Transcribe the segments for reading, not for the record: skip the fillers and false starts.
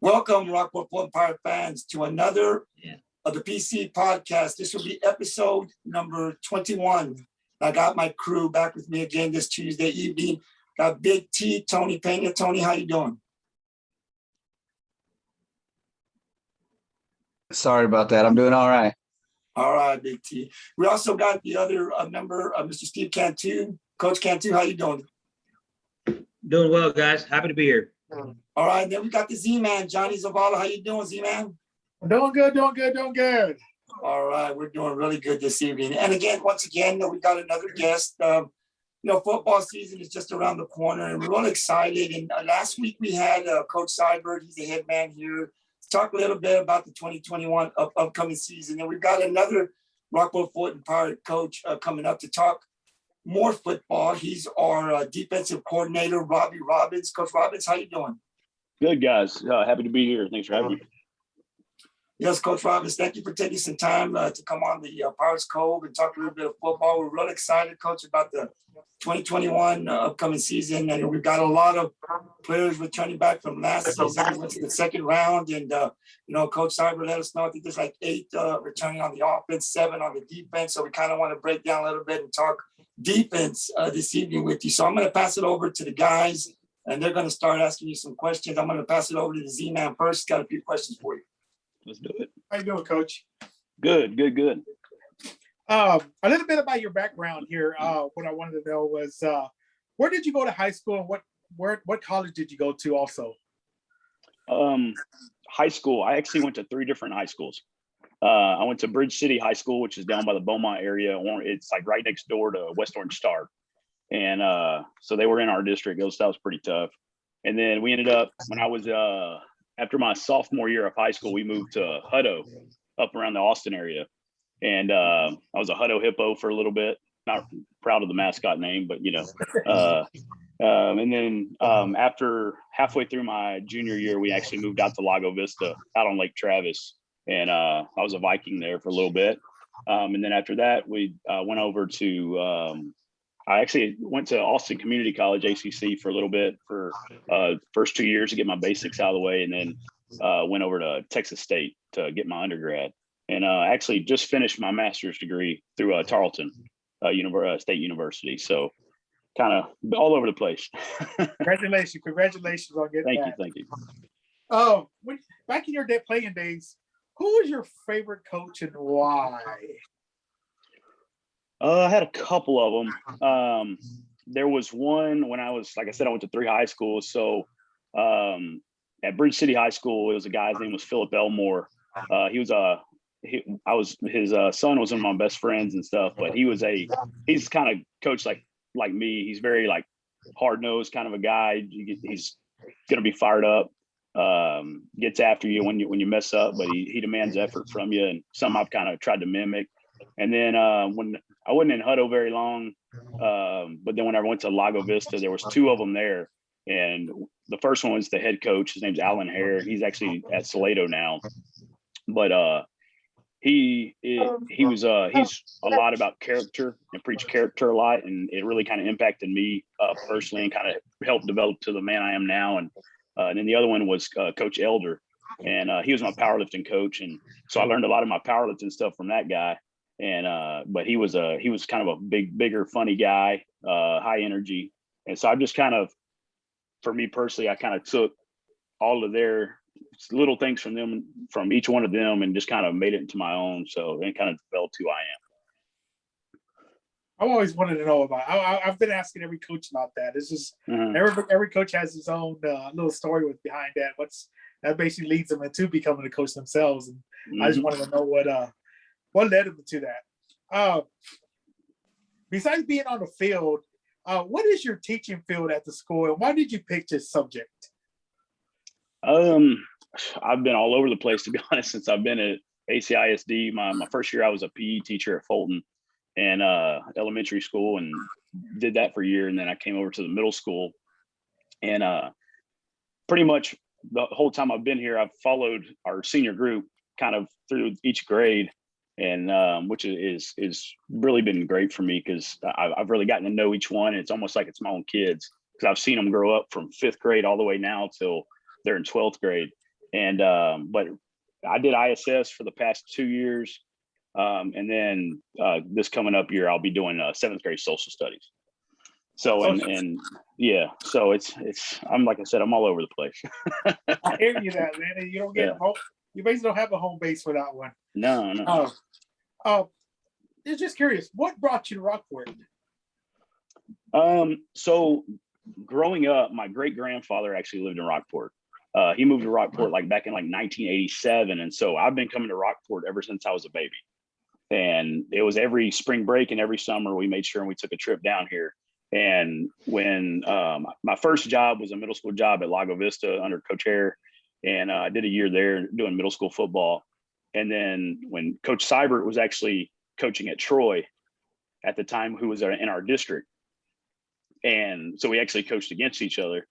Welcome, Rockport-Fulton Pirate fans, to another of the PC podcast. This will be episode number 21. I got my crew back with me again this Tuesday evening. Got Big T, Tony Pena. Tony, how you doing? Sorry about that. I'm doing all right. All right, Big T. We also got the other member, Mr. Steve Cantu. Coach Cantu, how you doing? Doing well, guys. Happy to be here. All right, then we got the Z-Man, Johnny Zavala. How you doing, Z-Man? Doing good. All right, we're doing really good this evening. And again, once again, we got another guest. Football season is just around the corner, and we're really excited. And last week we had Coach Seibert. He's the head man here. Let's talk a little bit about the 2021 upcoming season. And we've got another Rockport-Fulton Pirate coach coming up to talk more football. He's our defensive coordinator, Robbie Robbins. Coach Robbins, how you doing? Good, guys. Happy to be here. Thanks for having me. Yes, Coach Robbins, thank you for taking some time to come on the Pirates Cove and talk a little bit of football. We're really excited, Coach, about the 2021 upcoming season. And we've got a lot of players returning back from last season. We went to the second round. And, Coach Seibert let us know, I think there's like 8 returning on the offense, 7 on the defense. So we kind of want to break down a little bit and talk defense this evening with you. So I'm going to pass it over to the guys, and they're going to start asking you some questions. I'm going to pass it over to the Z-Man first. Got a few questions for you. Let's do it. How you doing, Coach? Good. A little bit about your background here. What I wanted to know was where did you go to high school, and what college did you go to also? High school. I actually went to 3 different high schools. I went to Bridge City High School, which is down by the Beaumont area. It's like right next door to West Orange Star. And so they were in our district. That was pretty tough. And then we ended up, when I was after my sophomore year of high school, we moved to Hutto up around the Austin area. And I was a Hutto Hippo for a little bit. Not proud of the mascot name, but, and then after halfway through my junior year, we actually moved out to Lago Vista out on Lake Travis. And I was a Viking there for a little bit. And then after that, we went over to I actually went to Austin Community College, ACC, for a little bit for first 2 years to get my basics out of the way, and then went over to Texas State to get my undergrad. And actually just finished my master's degree through Tarleton State University. So kind of all over the place. Congratulations on getting that. Thank you. Back in your playing days, who was your favorite coach and why? I had a couple of them. There was one when I was, like I said, I went to 3 high schools. So at Bridge City High School, it was a guy's name was Phillip Elmore. His son was one of my best friends and stuff, but he's kind of coach like me. He's very like hard-nosed kind of a guy. He's going to be fired up, gets after you when you mess up, but he demands effort from you, and some I've kind of tried to mimic. And then when I wasn't in Hutto very long, but then when I went to Lago Vista, there was 2 of them there. And the first one was the head coach. His name's Alan Hare. He's actually at Salado now. But he's a lot about character and preach character a lot. And it really kind of impacted me personally and kind of helped develop to the man I am now. And then the other one was Coach Elder. And he was my powerlifting coach. And so I learned a lot of my powerlifting stuff from that guy. And but he was kind of a bigger, funny guy, high energy. And so I just kind of, for me personally, I kind of took all of their little things from each one of them, and just kind of made it into my own. So it kind of developed who I am. I always wanted to know about. I've been asking every coach about that. It's just every coach has his own little story behind that. That basically leads them into becoming a coach themselves. And I just wanted to know what led them to that. Besides being on the field, what is your teaching field at the school, and why did you pick this subject? I've been all over the place, to be honest, since I've been at ACISD. My first year, I was a PE teacher at Fulton and elementary school, and did that for a year. And then I came over to the middle school, and pretty much the whole time I've been here, I've followed our senior group kind of through each grade. And which is really been great for me, because I've really gotten to know each one. And it's almost like it's my own kids, because I've seen them grow up from 5th grade all the way now till they're in 12th grade. And but I did ISS for the past 2 years. And then this coming up year, I'll be doing 7th grade social studies. So, and yeah, so it's, I'm, like I said, I'm all over the place. I hear you that, man. And you don't get home. You basically don't have a home base for that one. No. It's just curious, what brought you to Rockport? So growing up, my great grandfather actually lived in Rockport. He moved to Rockport like back in like 1987. And so I've been coming to Rockport ever since I was a baby. And it was every spring break and every summer we made sure and we took a trip down here. And when my first job was a middle school job at Lago Vista under Coach Hare, and I did a year there doing middle school football. And then when Coach Seibert was actually coaching at Troy at the time, who was in our district. And so we actually coached against each other.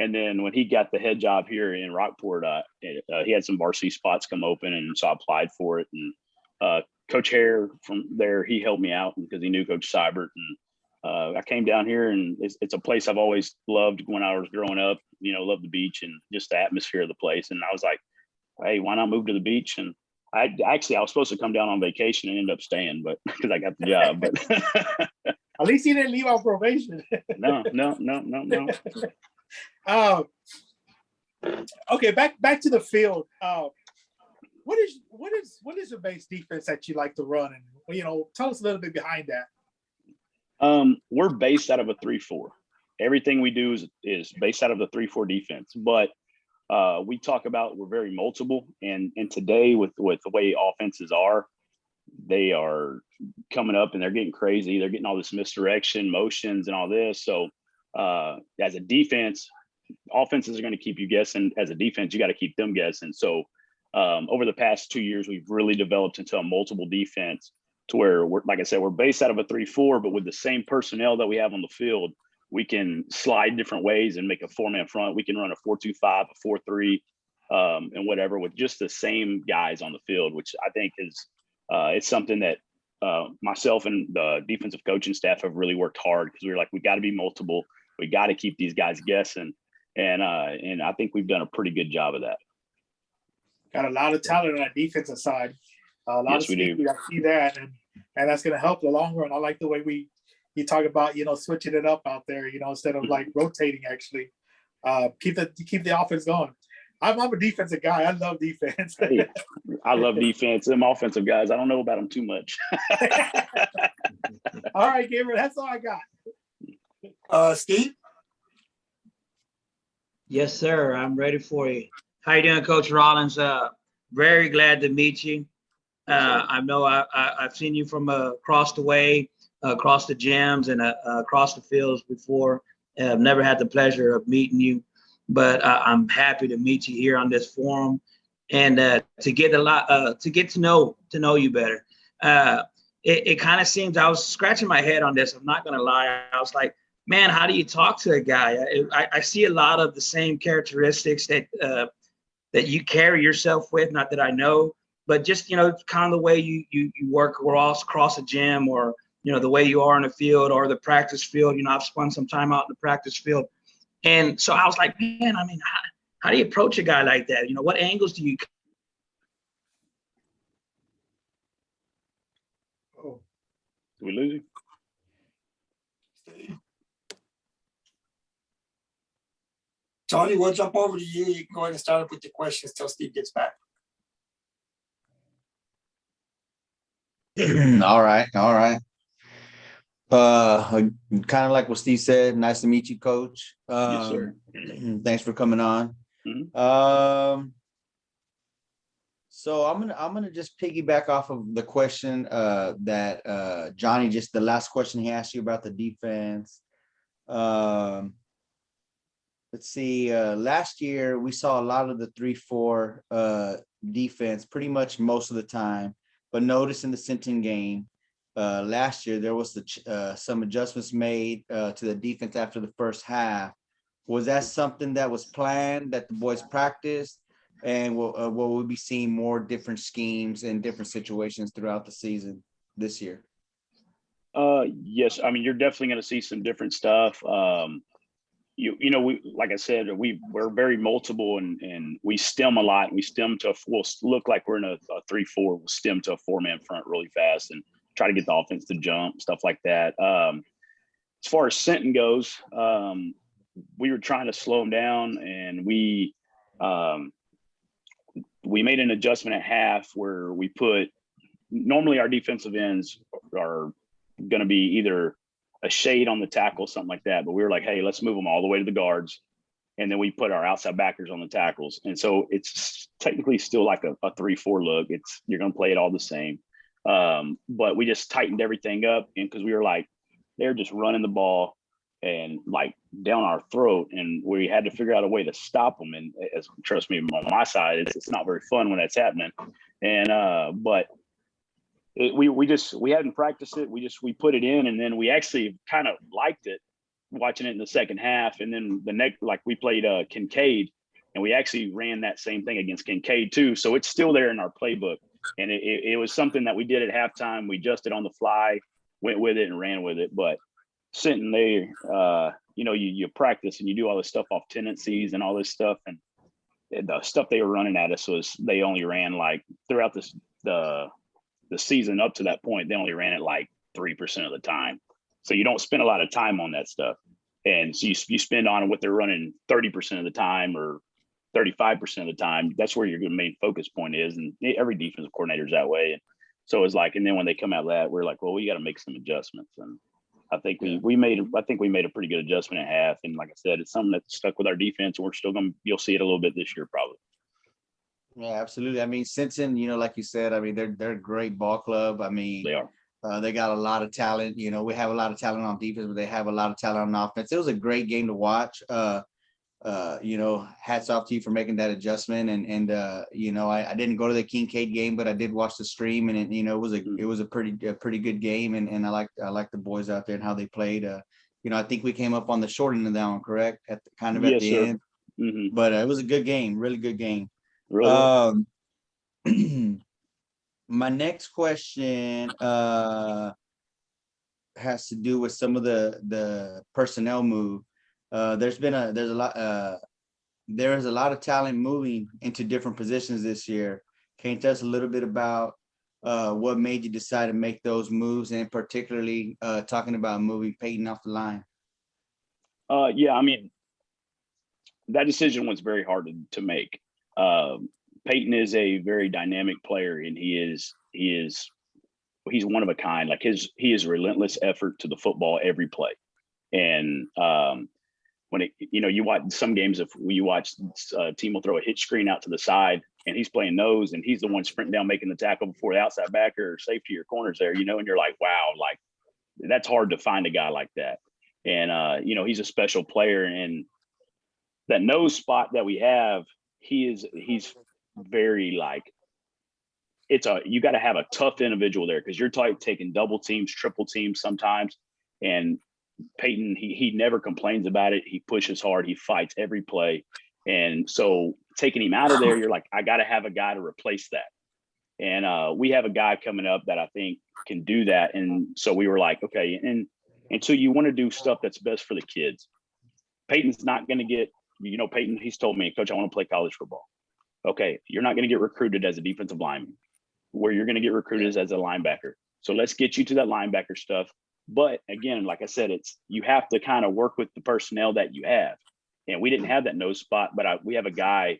And then when he got the head job here in Rockport, he had some varsity spots come open, and so I applied for it. And Coach Hare from there, he helped me out because he knew Coach Seibert. And I came down here, and it's a place I've always loved when I was growing up. You know, loved the beach and just the atmosphere of the place. And I was like, hey, why not move to the beach? And I was supposed to come down on vacation and end up staying, but because I got the job. But at least he didn't leave on probation. No. Okay, back to the field. What is the base defense that you like to run? And tell us a little bit behind that. We're based out of a 3-4. Everything we do is based out of the 3-4 defense. But we talk about we're very multiple, and today with the way offenses are, they are coming up and they're getting crazy. They're getting all this misdirection, motions, and all this. So as a defense, offenses are going to keep you guessing. As a defense, you got to keep them guessing. So over the past 2 years, we've really developed into a multiple defense to where like I said, we're based out of a 3-4, but with the same personnel that we have on the field, we can slide different ways and make a 4-man front. We can run a 4-2-5, a 4-3, and whatever with just the same guys on the field, which I think is it's something that myself and the defensive coaching staff have really worked hard, because we were like, we got to be multiple. We got to keep these guys guessing. And I think we've done a pretty good job of that. Got a lot of talent on that defensive side. A lot of speed. I see that, and that's going to help in the long run. I like the way you talk about, switching it up out there, instead of like rotating. Actually, keep the offense going. I'm a defensive guy. I love defense. Hey, I love defense. Them offensive guys, I don't know about them too much. All right, Gabriel, that's all I got. Steve? Yes, sir. I'm ready for you. How you doing, Coach Rollins? Very glad to meet you. I know I've seen you from across the way, across the gyms, and across the fields before. I've never had the pleasure of meeting you, but I'm happy to meet you here on this forum, and to get to know you better. It kind of seems, I was scratching my head on this. I'm not gonna lie. I was like, man, how do you talk to a guy? I see a lot of the same characteristics that you carry yourself with. Not that I know, but just kind of the way you work across the gym, or the way you are in the field or the practice field. I've spent some time out in the practice field. And so I was like, man, I mean, how do you approach a guy like that? What angles do you? Oh, did we lose him? Tony, we'll jump over to you. You can go ahead and start up with your questions till Steve gets back. All right. Kind of like what Steve said. Nice to meet you, Coach. Yes, sir. Thanks for coming on. Mm-hmm. So I'm gonna just piggyback off of the question that Johnny, just the last question he asked you about the defense. Let's see. Last year we saw a lot of the 3-4 defense pretty much most of the time, but notice in the Sinton game last year there was some adjustments made to the defense after the first half. Was that something that was planned, that the boys practiced, and will we be seeing more different schemes and different situations throughout the season this year? Yes, I mean, you're definitely going to see some different stuff. you know, we, like I said, we're very multiple and we stem a lot. We stem to, we'll look like we're in a 3-4, we'll stem to a 4-man front really fast and try to get the offense to jump, stuff like that. As far as Sinton goes, we were trying to slow him down, and we made an adjustment at half where we put, normally our defensive ends are going to be either a shade on the tackle, something like that. But we were like, hey, let's move them all the way to the guards. And then we put our outside backers on the tackles. And so it's technically still like a 3-4 look. You're going to play it all the same. But we just tightened everything up, and because we were like, they're just running the ball and like down our throat, and we had to figure out a way to stop them. And as trust me, on my side, it's not very fun when that's happening. And but we hadn't practiced it. We put it in, and then we actually kind of liked it watching it in the second half. And then the next, like we played Kincaid, and we actually ran that same thing against Kincaid too. So it's still there in our playbook, and it was something that we did at halftime. We adjusted on the fly, went with it and ran with it. But Sinton, they, you know, you practice and you do all this stuff off tendencies and all this stuff. And the stuff they were running at us was, they only ran like throughout the season up to that point, they only ran it like 3% of the time. So you don't spend a lot of time on that stuff. And so you spend on what they're running 30% of the time or 35% of the time. That's where your main focus point is. And every defensive coordinator is that way. And so it's like, and then when they come out of that, we're like, well, we got to make some adjustments. And I think we made a pretty good adjustment at half. And like I said, it's something that stuck with our defense, and we're still you'll see it a little bit this year probably. Yeah, absolutely. I mean, Sinton, you know, like you said, I mean, they're a great ball club. I mean, They are. They got a lot of talent. You know, we have a lot of talent on defense, but they have a lot of talent on offense. It was a great game to watch. You know, hats off to you for making that adjustment. And you know, I didn't go to the Kincaid game, but I did watch the stream, and you know, it was a pretty good game. And I like the boys out there and how they played. You know, I think we came up on the short end of that one, correct? At the Yes, sir. end. Mm-hmm. But it was a good game, really good game. Really? My next question has to do with some of the personnel move. There is a lot of talent moving into different positions this year. Can you tell us a little bit about what made you decide to make those moves, and particularly talking about moving Peyton off the line? Yeah, I mean, that decision was very hard to make. Peyton is a very dynamic player, and he's one of a kind. Like he is relentless effort to the football every play. And when you watch some games, if you watch a team will throw a hitch screen out to the side, and he's playing nose, and he's the one sprinting down making the tackle before the outside backer or safety or corners there, and you're like, wow, like that's hard to find a guy like that. And he's a special player, and that nose spot that we have, he's very like, you got to have a tough individual there, because you're taking double teams, triple teams sometimes. And Peyton, he never complains about it. He pushes hard. He fights every play. And so taking him out of there, you're like, I got to have a guy to replace that. And we have a guy coming up that I think can do that. And so we were like, okay. And so you want to do stuff that's best for the kids. Peyton's not going to get, Peyton, he's told me, Coach, I want to play college football. Okay, you're not going to get recruited as a defensive lineman. Where you're going to get recruited is as a linebacker. So let's get you to that linebacker stuff. But again, like I said, you have to kind of work with the personnel that you have. And we didn't have that nose spot, but we have a guy,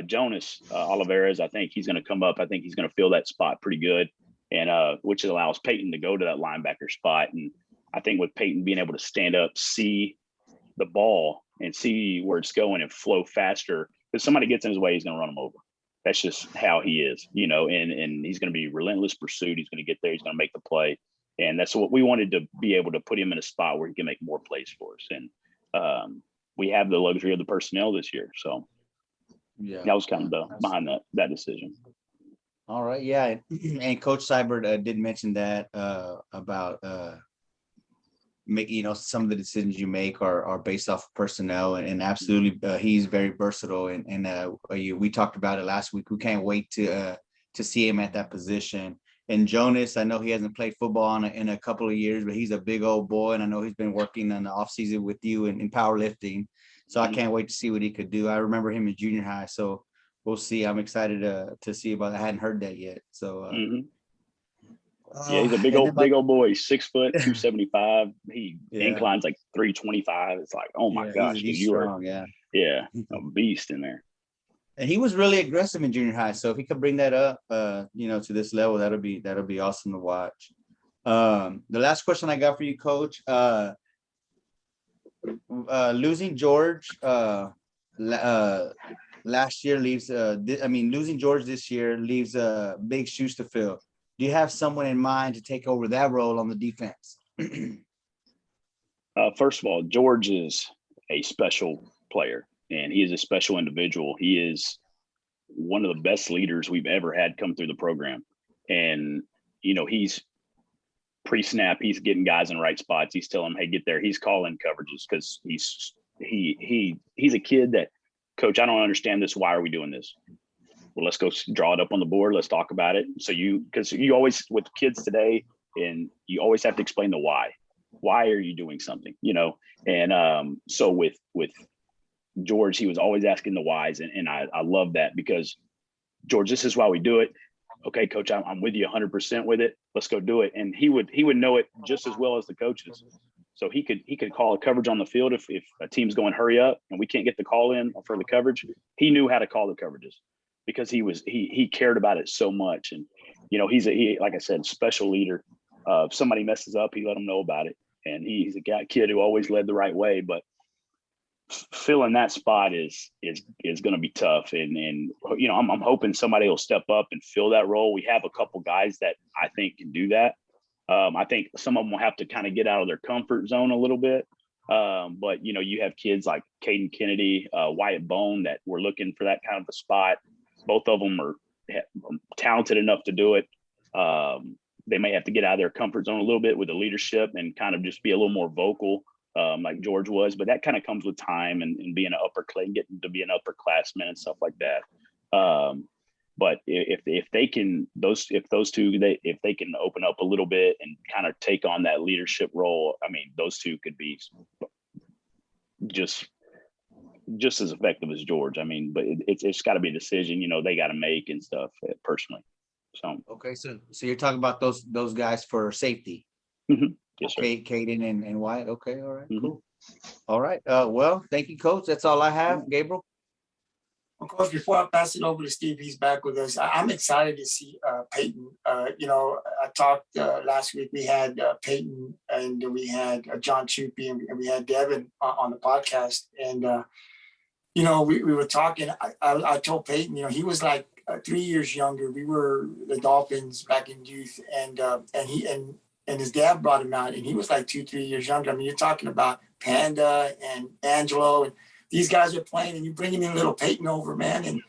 Jonas Olivares. I think he's going to come up. I think he's going to fill that spot pretty good, and which allows Peyton to go to that linebacker spot. And I think with Peyton being able to stand up, see the ball, and see where it's going and flow faster, if somebody gets in his way, he's going to run them over. That's just how he is, and he's going to be relentless pursuit. He's going to get there. He's going to make the play. And that's what we wanted, to be able to put him in a spot where he can make more plays for us. And we have the luxury of the personnel this year. So yeah, that was kind of behind that decision. All right. Yeah. And Coach Seibert did mention that about some of the decisions you make are based off of personnel, and absolutely he's very versatile, and we talked about it last week. We can't wait to see him at that position. And Jonas, I know he hasn't played football in a couple of years, but he's a big old boy. And I know he's been working in the off season with you in powerlifting. So I can't wait to see what he could do. I remember him in junior high. So we'll see. I'm excited to see about that. I hadn't heard that yet. So yeah, he's a big old boy. 6 foot, 275. He inclines like 325. It's like, oh my gosh, he's dude, strong, a beast in there. And he was really aggressive in junior high. So if he could bring that up, to this level, that'll be awesome to watch. The last question I got for you, Coach. Losing George last year leaves. Losing George this year leaves big shoes to fill. Do you have someone in mind to take over that role on the defense? First of all, George is a special player. And he is a special individual. He is one of the best leaders we've ever had come through the program. And, he's pre-snap, he's getting guys in the right spots. He's telling them, hey, get there. He's calling coverages because he's a kid that, Coach, I don't understand this. Why are we doing this? Well, let's go draw it up on the board. Let's talk about it. So because you always, with kids today, and you always have to explain the why. Why are you doing something? And so with George, he was always asking the whys, and I love that because, George, this is why we do it. Okay, Coach, I'm with you 100% with it. Let's go do it. And he would know it just as well as the coaches. So he could call a coverage on the field if a team's going hurry up and we can't get the call in for the coverage. He knew how to call the coverages because he cared about it so much. And he's like I said, special leader. If somebody messes up, he let them know about it. And he's a kid who always led the right way, but filling that spot is going to be tough. And I'm hoping somebody will step up and fill that role. We have a couple guys that I think can do that. I think some of them will have to kind of get out of their comfort zone a little bit. But you have kids like Caden Kennedy, Wyatt Bone that we're looking for that kind of a spot. Both of them are talented enough to do it. They may have to get out of their comfort zone a little bit with the leadership and kind of just be a little more vocal. Like George was, but that kind of comes with time and being getting to be an upperclassman and stuff like that. But if they can, those two can open up a little bit and kind of take on that leadership role, those two could be just as effective as George. But it's got to be a decision, they got to make and stuff personally. So okay, so you're talking about those guys for safety. Mm-hmm. Yes, sir. Caden and Wyatt. Okay, all right, cool. All right. Well, thank you, Coach. That's all I have. Gabriel. Of course, before I pass it over to Steve, he's back with us. I'm excited to see Peyton. I talked last week. We had Peyton and we had John Chupi and we had Devin on the podcast. And we were talking. I told Peyton, he was like 3 years younger. We were the Dolphins back in youth, and his dad brought him out, and he was like 2-3 years younger. You're talking about Panda and Angelo, and these guys are playing, and you're bringing in little Peyton over, man. And,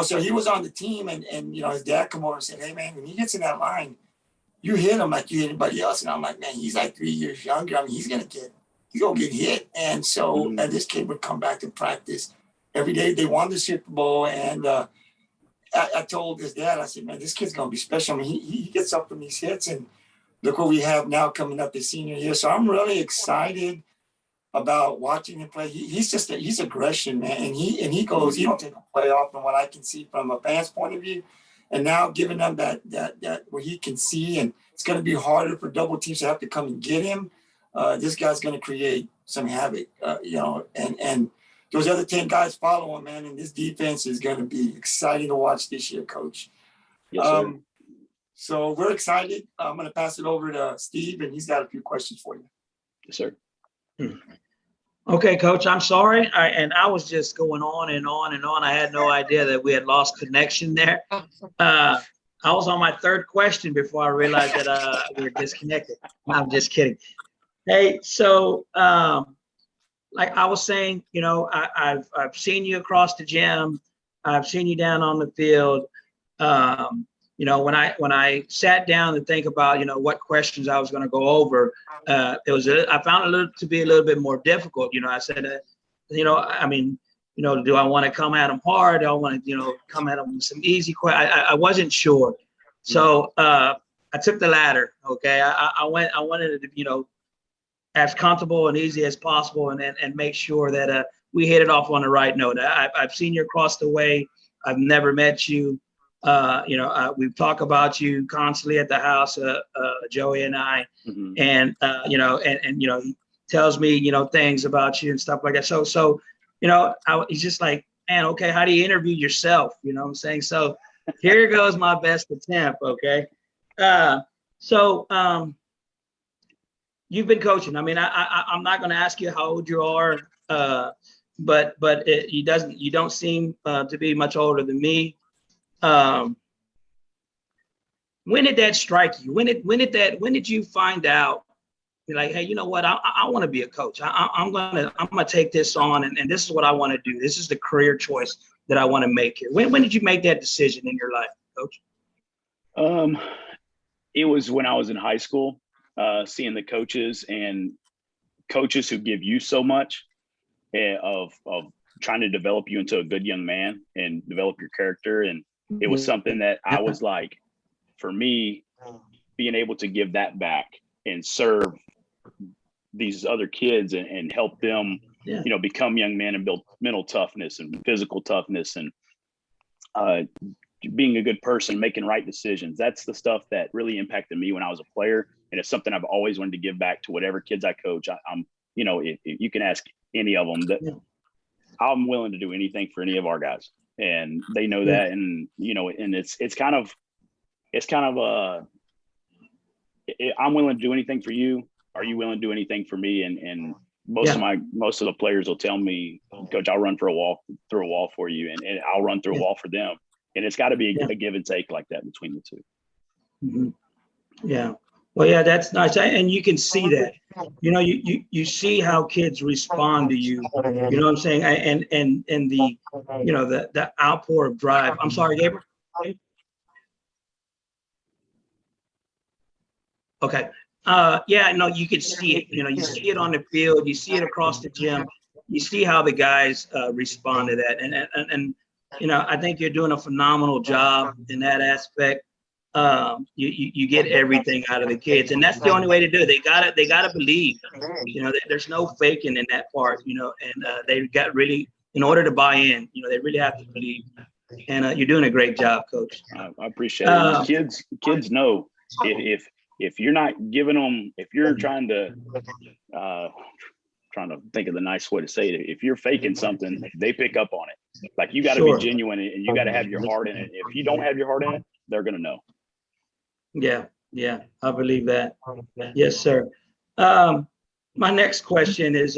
so he was on the team, and his dad come over and said, hey, man, when he gets in that line, you hit him like you hit anybody else. And I'm like, man, he's like 3 years younger. He's going to get hit. And so and this kid would come back to practice every day. They won the Super Bowl, and I told his dad, I said, man, this kid's going to be special. He gets up from these hits, and look what we have now coming up his senior year. So I'm really excited about watching him play. He's aggression, man. And he don't take a play off from what I can see from a fan's point of view. And now giving them that where he can see, and it's going to be harder for double teams to have to come and get him. This guy's going to create some havoc, and those other 10 guys follow him, man. And this defense is going to be exciting to watch this year, Coach. Yes, sir. So we're excited. I'm going to pass it over to Steve, and he's got a few questions for you. Yes, sir. Okay, Coach, I'm sorry. I was just going on and on and on. I had no idea that we had lost connection there. I was on my third question before I realized that we were disconnected. I'm just kidding. Hey, so like I was saying, I've seen you across the gym. I've seen you down on the field. When I sat down to think about, what questions I was going to go over, I found it to be a little bit more difficult. I said, do I want to come at them hard? Do I want to, come at them with some easy questions? I wasn't sure. So I took the latter. Okay, I wanted to, as comfortable and easy as possible, and make sure that we hit it off on the right note. I've seen you across the way. I've never met you. We've talked about you constantly at the house, Joey and I, and he tells me, things about you and stuff like that. So, he's just like, man, okay, how do you interview yourself? You know what I'm saying? So here goes my best attempt. Okay. You've been coaching. I mean, I'm not going to ask you how old you are, but you don't seem to be much older than me. When did that strike you? When did you find out? You're like, hey, you know what? I want to be a coach. I'm gonna take this on, and this is what I want to do. This is the career choice that I want to make here. When did you make that decision in your life, Coach? It was when I was in high school, seeing the coaches who give you so much of trying to develop you into a good young man and develop your character. And it was something that I was like, for me, being able to give that back and serve these other kids and help them, become young men and build mental toughness and physical toughness and being a good person, making right decisions. That's the stuff that really impacted me when I was a player. And it's something I've always wanted to give back to whatever kids I coach. I'm if you can ask any of them, that I'm willing to do anything for any of our guys, and they know that. And and it's kind of I'm willing to do anything for you. Are you willing to do anything for me? And most of the players will tell me, Coach, I'll run through a wall for you, and I'll run through a wall for them. And it's got to be a give and take like that between the two. Mm-hmm. Yeah. Well, yeah, that's nice. And you can see that, you see how kids respond to you, you know what I'm saying? And the, the outpour of drive. I'm sorry, Gabriel. Okay. You can see it, you see it on the field, you see it across the gym, you see how the guys respond to that. And I think you're doing a phenomenal job in that aspect. You get everything out of the kids, and that's the only way to do it. They gotta believe, there's no faking in that part, and they got really, in order to buy in, they really have to believe. And you're doing a great job, Coach. I appreciate it. Kids know if you're not giving them, if you're trying to think of the nice way to say it, if you're faking something, they pick up on it. Like, you got to be genuine, and you got to have your heart in it. If you don't have your heart in it, they're gonna know. Yeah, I believe that. Yes, sir. My next question is,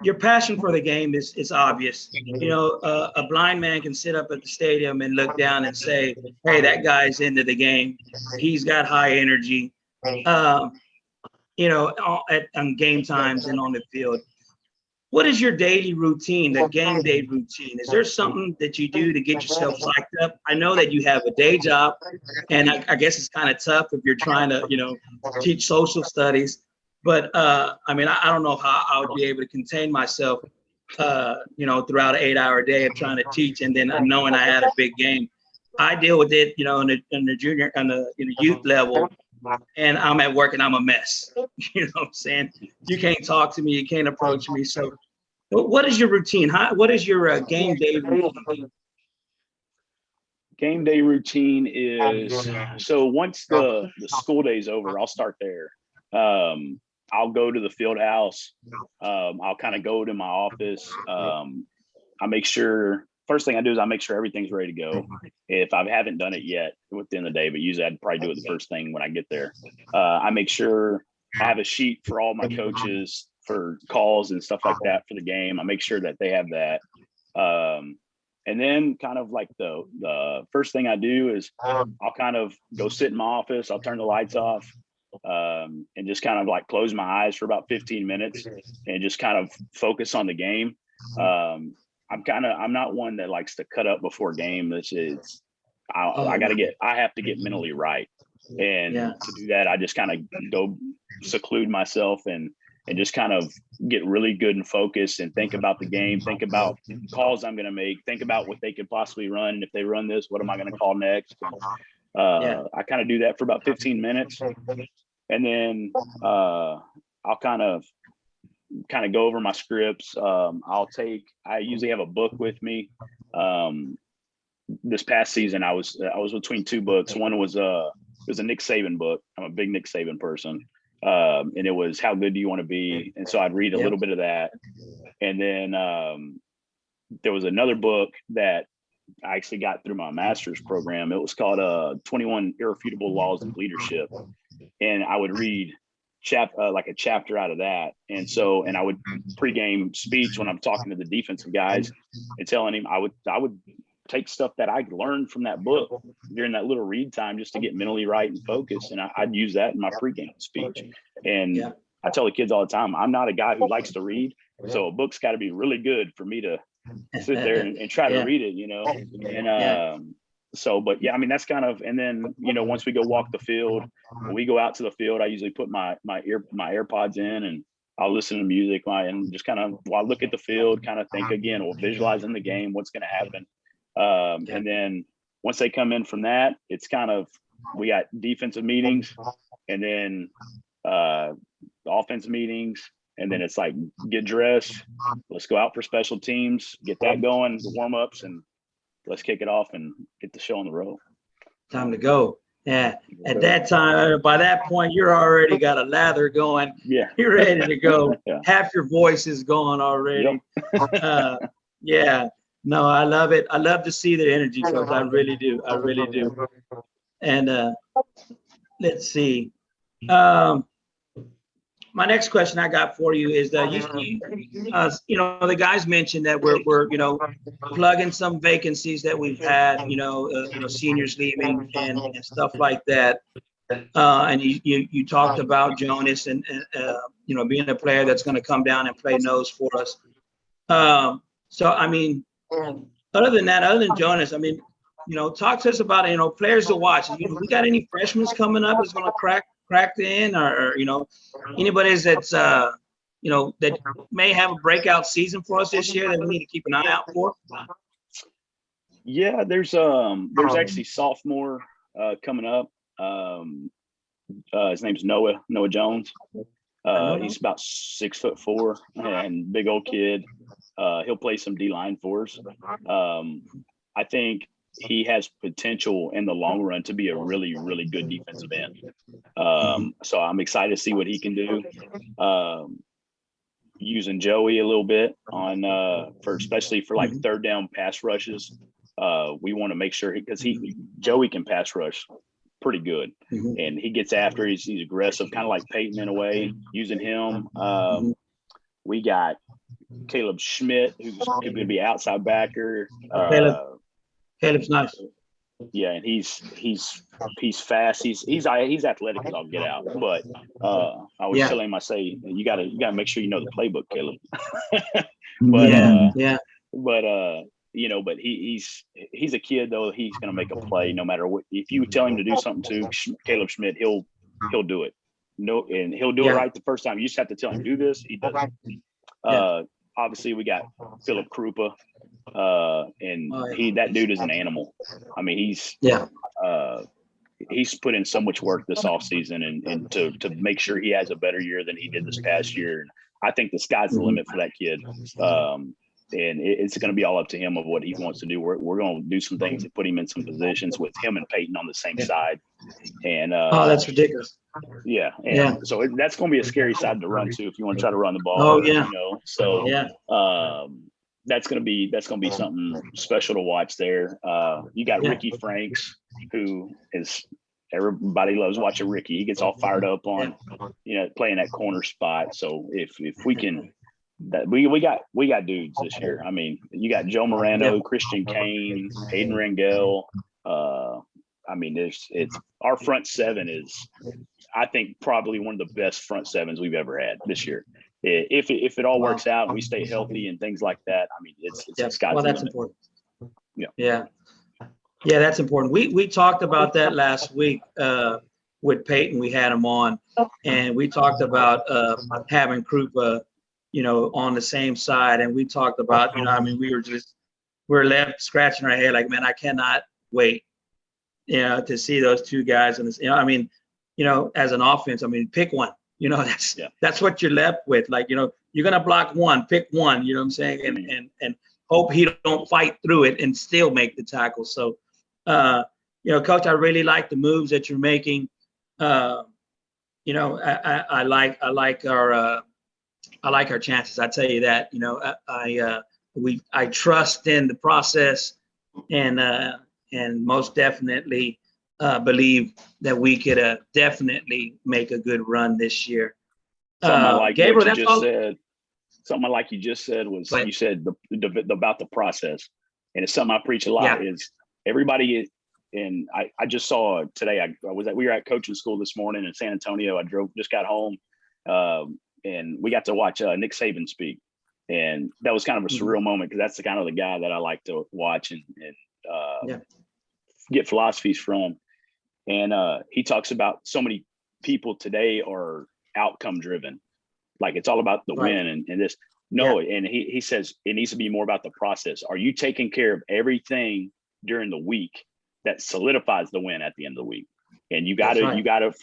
your passion for the game is obvious. A blind man can sit up at the stadium and look down and say, hey, that guy's into the game. He's got high energy, on game times and on the field. What is your daily routine, the game day routine? Is there something that you do to get yourself psyched up? I know that you have a day job, and I guess it's kind of tough if you're trying to, teach social studies. But I don't know how I would be able to contain myself, throughout an 8-hour day of trying to teach, and then knowing I had a big game. I deal with it, in the junior and the youth level, and I'm at work and I'm a mess. You know what I'm saying? You can't talk to me, you can't approach me. So, what is your routine? What is your game day routine? Game day routine is, so once the school day's over, I'll start there. I'll go to the field house. I'll kind of go to my office. I make sure, first thing I do is I make sure everything's ready to go. If I haven't done it yet within the day, but usually I'd probably do it the first thing when I get there. I make sure I have a sheet for all my coaches for calls and stuff like that for the game. I make sure that they have that. And then kind of like the first thing I do is I'll kind of go sit in my office. I'll turn the lights off, and just kind of like close my eyes for about 15 minutes and just kind of focus on the game. I'm not one that likes to cut up before game. I have to get mentally right. And to do that, I just kind of go seclude myself and just kind of get really good and focused and think about the game, think about calls I'm going to make, think about what they could possibly run. If they run this, what am I going to call next? I kind of do that for about 15 minutes. And then I'll kind of go over my scripts. I usually have a book with me. This past season, I was between two books. One was it was a Nick Saban book. I'm a big Nick Saban person. And it was How Good Do You Want to Be? And so I'd read a little bit of that. And then there was another book that I actually got through my master's program. It was called 21 Irrefutable Laws of Leadership. And I would read like a chapter out of that. And I would pregame speech when I'm talking to the defensive guys and telling him I would take stuff that I learned from that book during that little read time just to get mentally right and focused. And I'd use that in my pregame speech. And I tell the kids all the time, I'm not a guy who likes to read. So a book's got to be really good for me to sit there and try to read it, And but I mean, that's kind of, and then, once we go walk the field, when we go out to the field, I usually put my AirPods in and I'll listen to music and just kind of, while I look at the field, kind of think again, or visualizing the game, what's going to happen. And then once they come in from that, it's kind of, we got defensive meetings and then offensive meetings. And then it's like, get dressed, let's go out for special teams, get that going, the warm-ups, and let's kick it off and get the show on the road. Time to go. Yeah. At that time, by that point, you're already got a lather going. Yeah. You're ready to go. Yeah. Half your voice is gone already. Yep. Yeah. No, I love it. I love to see the energy, Coach. I really do. I really do. And let's see. My next question I got for you is that the guys mentioned that we're plugging some vacancies that we've had, seniors leaving and stuff like that. And you talked about Jonas and being a player that's going to come down and play nose for us. So I mean, other than Jonas, I mean, talk to us about players to watch. We got any freshmen coming up that's going to crack in, or anybody that's that may have a breakout season for us this year that we need to keep an eye out for? Yeah, there's actually sophomore coming up. His name's Noah Jones. He's about 6'4" and big old kid. He'll play some D-line for us. I think he has potential in the long run to be a really, really good defensive end. So I'm excited to see what he can do. Using Joey a little bit especially for like third down pass rushes. We want to make sure because Joey can pass rush pretty good, and he gets after. He's aggressive, kind of like Peyton in a way. Using him, we got Caleb Schmidt, who's going to be outside backer. Caleb's nice. Yeah, and he's fast. He's athletic as all get out. But I was telling him, I say you gotta make sure you know the playbook, Caleb. But he's a kid though. He's gonna make a play no matter what. If you tell him to do something to Caleb Schmidt, he'll do it. No, and he'll do it right the first time. You just have to tell him do this. He does it. Obviously, we got Phillip Krupa, and that dude is an animal. I mean, he's put in so much work this offseason and to make sure he has a better year than he did this past year. And I think the sky's the limit for that kid. And it's going to be all up to him of what he wants to do. We're going to do some things to put him in some positions with him and Peyton on the same side. And that's ridiculous. Yeah. So that's going to be a scary side to run to if you want to try to run the ball. Oh yeah. So that's going to be something special to watch there. You got Ricky Franks, who is everybody loves watching Ricky. He gets all fired up on playing that corner spot. So if we can. We got dudes this year. I mean, you got Joe Morano, Christian Kane, Hayden Rangel. I mean, it's our front seven is, I think, probably one of the best front sevens we've ever had this year. If it all works out and we stay healthy and things like that, I mean, it's sky's the limit. Important. Yeah, that's important. We talked about that last week with Peyton. We had him on, and we talked about having Krupa on the same side. And we talked about, we were left scratching our head like, man, I cannot wait to see those two guys. And, I mean, as an offense, I mean, pick one. That's what you're left with. Like, you're going to block one, pick one, you know what I'm saying? And hope he don't fight through it and still make the tackle. So, Coach, I really like the moves that you're making. I like our chances. I tell you that. I trust in the process, and most definitely believe that we could definitely make a good run this year. Something like Gabriel, what you just said. Something like you just said was you said about the process, and it's something I preach a lot. Is everybody. And I just saw today, we were at coaching school this morning in San Antonio. Just got home, and we got to watch Nick Saban speak. And that was kind of a surreal moment, because that's the kind of the guy that I like to watch and get philosophies from. And he talks about so many people today are outcome driven. Like, it's all about the win and this. No, and he says it needs to be more about the process. Are you taking care of everything during the week that solidifies the win at the end of the week? And you got it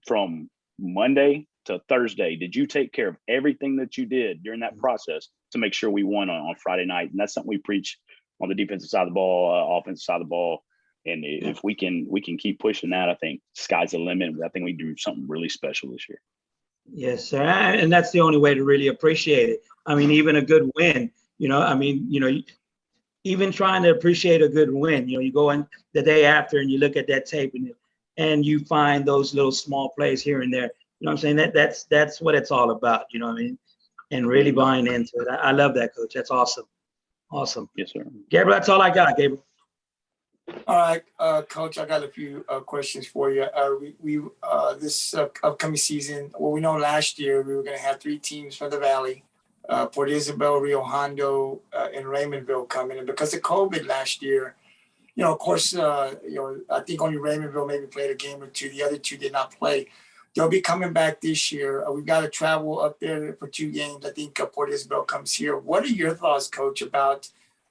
from Monday to Thursday. Did you take care of everything that you did during that process to make sure we won on Friday night? And that's something we preach on the defensive side of the ball, offensive side of the ball. And if we can keep pushing that, I think sky's the limit. I think we do something really special this year. Yes, sir. And that's the only way to really appreciate it. I mean, even a good win, even trying to appreciate a good win, you go in the day after and you look at that tape and you find those little small plays here and there. You know what I'm saying? That's what it's all about. You know what I mean? And really buying into it. I love that, Coach. That's awesome. Awesome. Yes, sir. Gabriel, that's all I got, Gabriel. All right, Coach, I got a few questions for you. We this upcoming season, well, we know last year we were going to have 3 teams from the Valley, Port Isabel, Rio Hondo, and Raymondville coming. And because of COVID last year, of course, I think only Raymondville maybe played a game or two. The other 2 did not play. They'll be coming back this year. We've got to travel up there for 2 games. I think Port Isabel comes here. What are your thoughts, Coach, about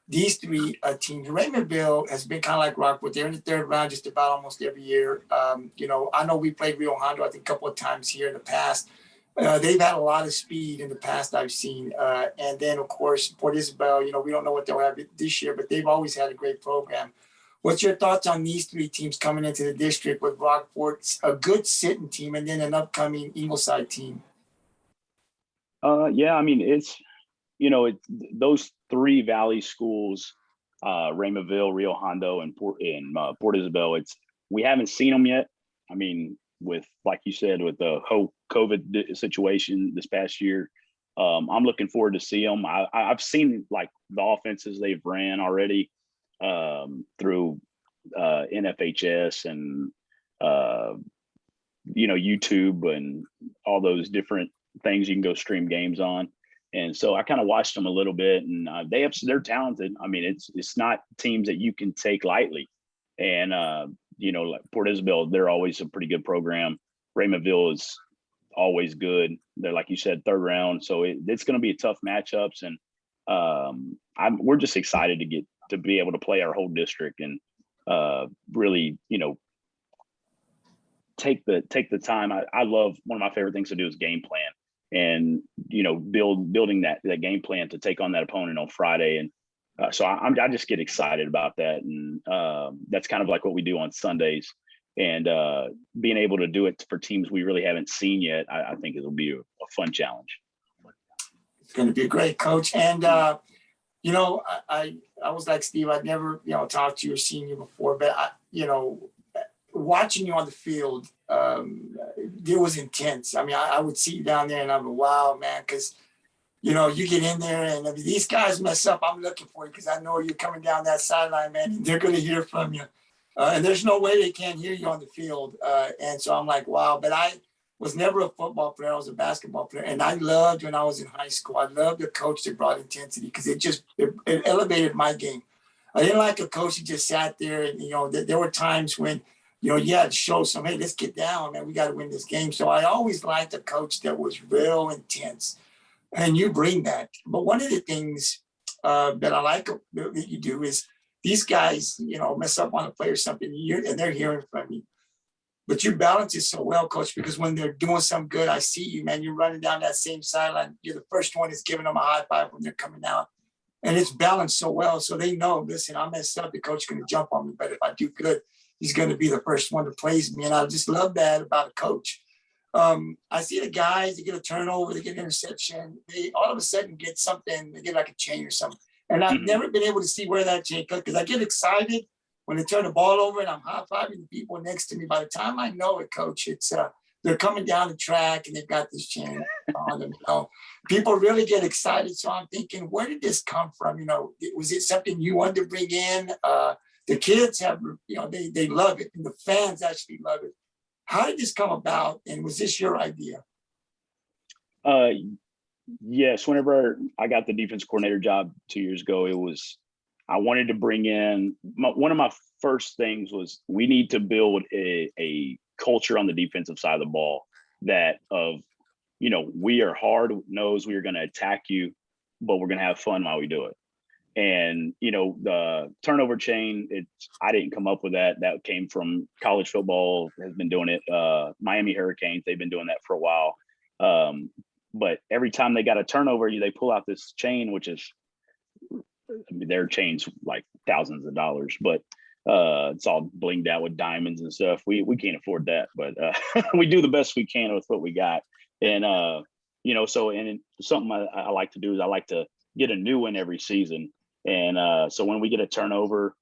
these 3 teams? Raymondville has been kind of like Rockport. They're in the 3rd round just about almost every year. I know we played Rio Hondo, I think, a couple of times here in the past. They've had a lot of speed in the past I've seen. And then, of course, Port Isabel, we don't know what they'll have this year, but they've always had a great program. What's your thoughts on these 3 teams coming into the district with Rockport, a good sitting team, and then an upcoming Ingleside team? I mean, it's, those 3 Valley schools, Raymondville, Rio Hondo, and Port Isabel, we haven't seen them yet. I mean, with, like you said, with the whole COVID situation this past year, I'm looking forward to see them. I've seen like the offenses they've ran already through NFHS and YouTube and all those different things you can go stream games on. And so I kind of watched them a little bit, and they're talented. I mean, it's not teams that you can take lightly. And like Port Isabel, they're always a pretty good program. Raymondville is always good. They're, like you said, 3rd round, so it's going to be a tough matchups. And we're just excited to be able to play our whole district and really, take the time. I love, one of my favorite things to do is game plan, and building that game plan to take on that opponent on Friday. And so I just get excited about that, and that's kind of like what we do on Sundays. And being able to do it for teams we really haven't seen yet, I think it'll be a fun challenge. It's going to be a great, Coach. And I was like Steve. I'd never talked to you or seen you before, but watching you on the field, it was intense. I mean, I would see you down there and I'm like, wow, man, because, you get in there and if these guys mess up, I'm looking for you because I know you're coming down that sideline, man, and they're going to hear from you. And there's no way they can't hear you on the field. And so I'm like, wow. But I was never a football player. I was a basketball player. And I loved when I was in high school. I loved the coach that brought intensity because it elevated my game. I didn't like a coach who just sat there and, there were times when, you had to show some, hey, let's get down, man. We got to win this game. So I always liked a coach that was real intense. And you bring that. But one of the things that I like that you do is these guys, mess up on a play or something, and they're hearing from you. But you balance it so well, Coach, because when they're doing something good, I see you, man. You're running down that same sideline. You're the first one that's giving them a high five when they're coming out. And it's balanced so well. So they know, listen, I messed up. The coach is going to jump on me. But if I do good, he's going to be the first one to praise me. And I just love that about a coach. I see the guys, they get a turnover, they get an interception. They all of a sudden get something. They get like a chain or something. And I've never been able to see where that chain comes, because I get excited when they turn the ball over and I'm high-fiving the people next to me. By the time I know it, Coach, it's they're coming down the track and they've got this chain on them. People really get excited. So I'm thinking, where did this come from? Was it something you wanted to bring in? The kids have, they love it, and the fans actually love it. How did this come about? And was this your idea? Yes. Whenever I got the defense coordinator job 2 years ago, I wanted to bring in, one of my first things was we need to build a culture on the defensive side of the ball we are hard-nosed, we are going to attack you, but we're going to have fun while we do it. And, the turnover chain, I didn't come up with that. That came from college football, has been doing it. Miami Hurricanes, they've been doing that for a while. But every time they got a turnover, they pull out this chain, which is, their chain's like thousands of dollars, but it's all blinged out with diamonds and stuff. We can't afford that, but we do the best we can with what we got. And, so something I like to do is I like to get a new one every season. And so when we get a turnover,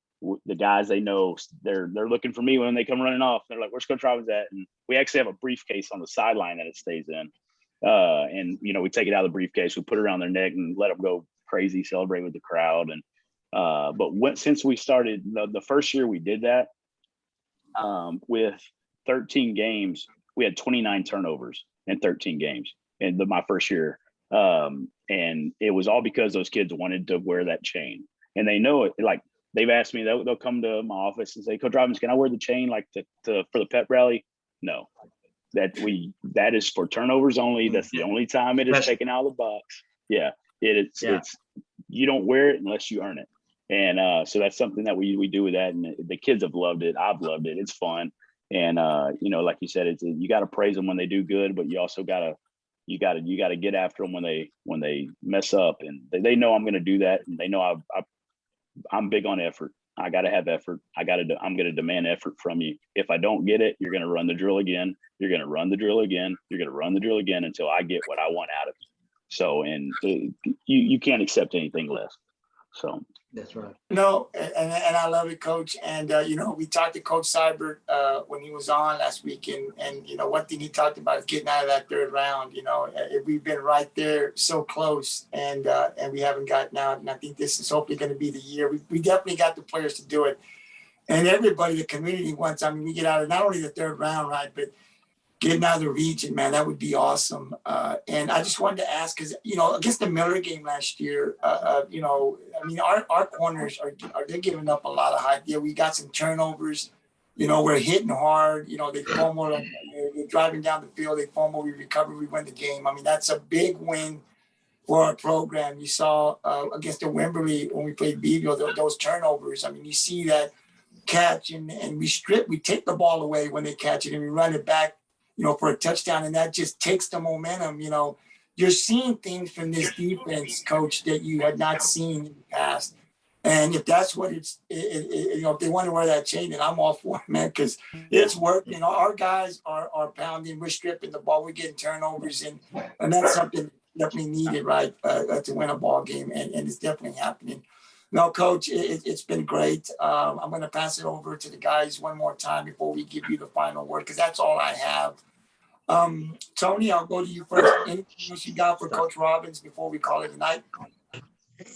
the guys, they know they're looking for me when they come running off. They're like, "Where's Coach Robbins at?" And we actually have a briefcase on the sideline that it stays in. And we take it out of the briefcase, we put it around their neck and let them go crazy, celebrate with the crowd. And but since we started the first year we did that, with 13 games, we had 29 turnovers in 13 games in my first year. And it was all because those kids wanted to wear that chain, and they know it. Like, they've asked me, they'll come to my office and say, "Coach Robbins, can I wear the chain for the pep rally?" No, that is for turnovers only. That's the only time it is taken out of the box. Yeah, it's you don't wear it unless you earn it. And so that's something that we do with that, and the kids have loved it. I've loved it. It's fun. And like you said, you got to praise them when they do good, but you also got to get after them when they mess up, and they know I'm going to do that, and they know I'm big on effort. I got to have effort. I'm going to demand effort from you. If I don't get it, you're going to run the drill again. You're going to run the drill again. You're going to run the drill again until I get what I want out of you. So, and you can't accept anything less. So that's right. No, and I love it, Coach. And we talked to Coach Seibert when he was on last week, and one thing he talked about is getting out of that third round. We've been right there, so close, and we haven't gotten out. And I think this is hopefully going to be the year. We definitely got the players to do it, and everybody, the community wants. I mean, we get out of not only the third round, right, but getting out of the region, man, that would be awesome. And I just wanted to ask, because, against the Miller game last year, our corners are they giving up a lot of height. Yeah, we got some turnovers. We're hitting hard. They fumble. They're driving down the field. They fumble. We recover. We win the game. I mean, that's a big win for our program. You saw against the Wimberley when we played Beeville, those turnovers. I mean, you see that catch, and we take the ball away when they catch it, and we run it back, for a touchdown, and that just takes the momentum. You're seeing things from this defense, Coach, that you had not seen in the past. And if that's what if they want to wear that chain, then I'm all for it, man, because it's working. Our guys are pounding, we're stripping the ball, we're getting turnovers, and that's something definitely needed, right, to win a ball game, and it's definitely happening. No, Coach, it's been great. I'm going to pass it over to the guys one more time before we give you the final word, because that's all I have. Tony, I'll go to you first. Anything else you got for Coach Robbins before we call it a night?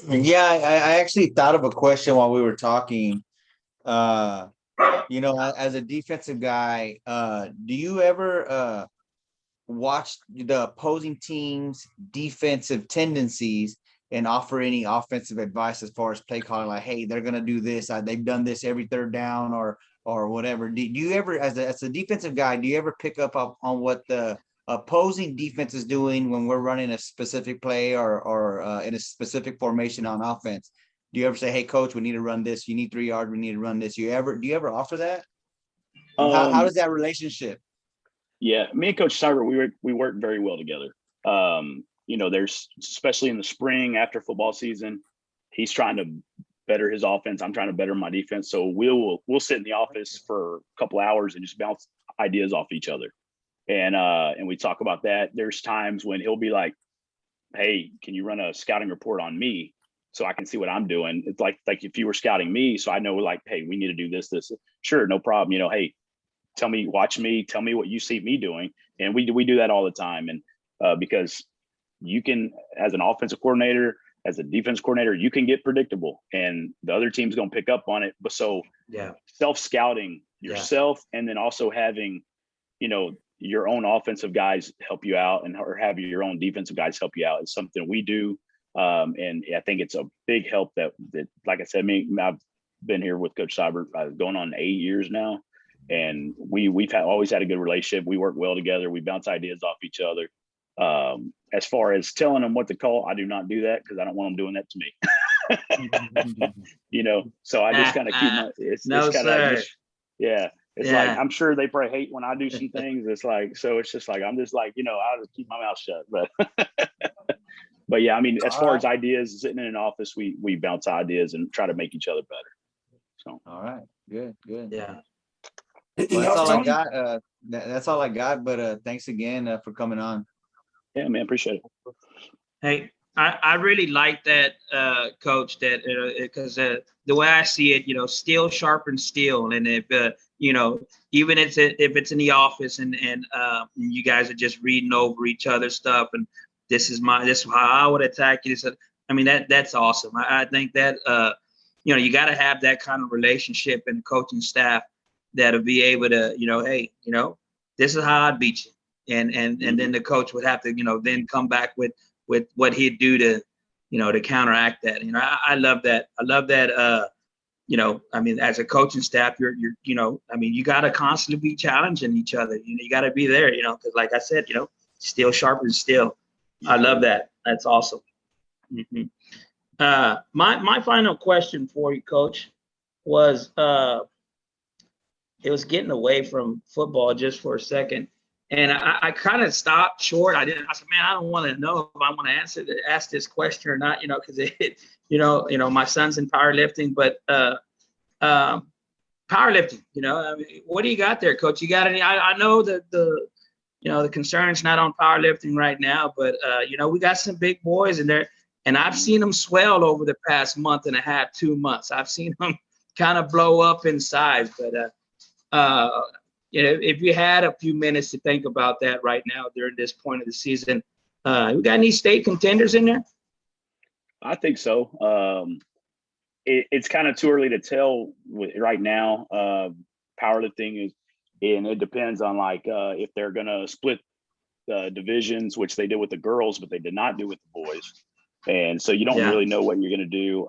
Yeah, I actually thought of a question while we were talking. As a defensive guy, do you ever watch the opposing team's defensive tendencies and offer any offensive advice as far as play calling? Like, hey, they're going to do this. They've done this every third down or whatever. Do you ever, as a defensive guy, do you ever pick up on what the opposing defense is doing when we're running a specific play or in a specific formation on offense? Do you ever say, hey, coach, we need to run this. You need 3 yards. We need to run this. Do you ever offer that? How does that relationship? Yeah, me and Coach Cyber, we work very well together. There's, especially in the spring after football season, he's trying to better his offense. I'm trying to better my defense. So we'll sit in the office for a couple hours and just bounce ideas off each other. And we talk about that. There's times when he'll be like, hey, can you run a scouting report on me so I can see what I'm doing? It's like if you were scouting me, so I know, like, hey, we need to do this. Sure, no problem. Hey, tell me what you see me doing. And we do that all the time. And because you can, as an offensive coordinator, as a defense coordinator, you can get predictable and the other team's going to pick up on it. But so self-scouting yourself, and then also having, your own offensive guys help you out, or have your own defensive guys help you out, is something we do. And I think it's a big help that like I said, I've been here with Coach Cyber going on 8 years now. And we've always had a good relationship. We work well together. We bounce ideas off each other. As far as telling them what to call, I do not do that because I don't want them doing that to me. So I just kind of keep it's like, I'm sure they probably hate when I do some things. It's like, so it's just like, I'm just like, I'll just keep my mouth shut. But yeah, I mean, as far as ideas, sitting in an office, we bounce ideas and try to make each other better. So. All right. Good. Yeah. Well, that's all I got. That's all I got. But thanks again for coming on. Yeah, man, appreciate it. Hey, I really like that, Coach. That because the way I see it, steel sharpens steel, and if even if it's in the office and you guys are just reading over each other's stuff, and this is how I would attack you. So, I mean that's awesome. I think that you got to have that kind of relationship in the coaching staff that'll be able to, hey, this is how I'd beat you. And then the coach would have to, then come back with what he'd do to, to counteract that. I love that. I love that. I mean, as a coaching staff, you're you got to constantly be challenging each other. You got to be there, because like I said, steel sharpens steel. I love that. That's awesome. Mm-hmm. My final question for you, Coach, was it was getting away from football just for a second. And I kind of stopped short. I said, man, I don't want to know if I want to ask this question or not, because my son's in powerlifting, but powerlifting, I mean, what do you got there, Coach? You got any? I know that the concern's not on powerlifting right now, but we got some big boys in there, and I've seen them swell over the past month and a half, 2 months. I've seen them kind of blow up in size, but if you had a few minutes to think about that right now during this point of the season, we got any state contenders in there? I think so. It's kind of too early to tell right now. Powerlifting is, and it depends on if they're going to split divisions, which they did with the girls, but they did not do with the boys. And so you don't really know what you're going to do.